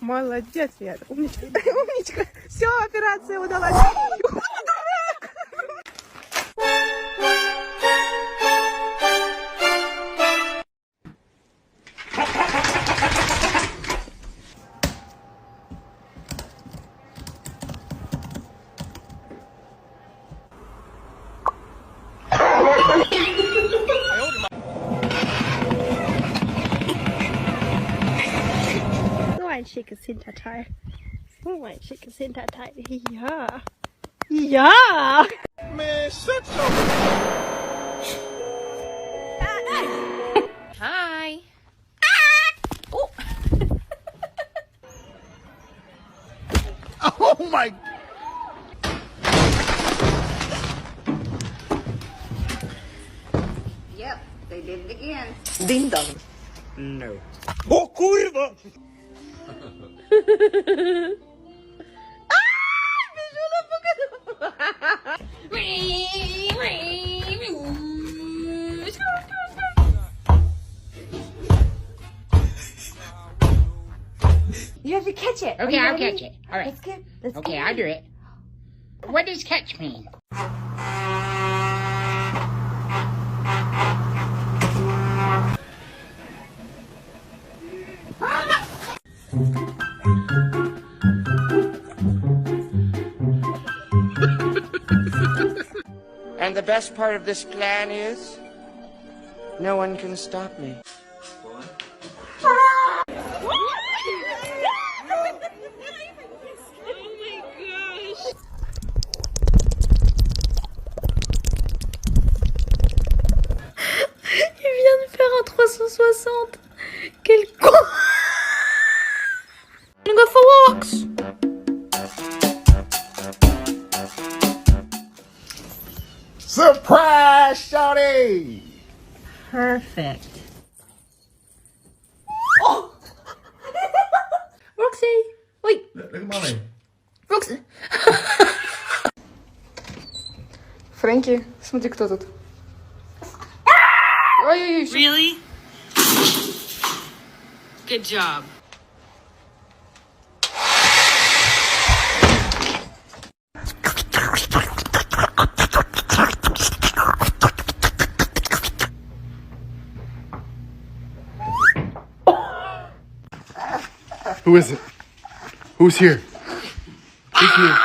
Молодец, я. Умничка. Умничка. Все, операция удалась. So ein schickes Hinterteil. So ein schickes Hinterteil. Ja. Ja. Man, shut your... Hi. Oh my... Yep, they did it again. Ding dong. No. Oh, kurwa! You have to catch it. Okay, I'll catch it. All right. Let's get. Let's Okay, get I'll do it. What does catch mean? And the best part of this plan is, no one can stop me. Il vient de faire un 360. Quel con. I'm gonna go for walks. Surprise, shawty! Perfect. Oh! Roxy! Wait! Look at mommy. Roxy! Фрэнки, смотри, кто тут. Ой-ой-ой. Really? Good job. Who is it? Who's here? Who's here?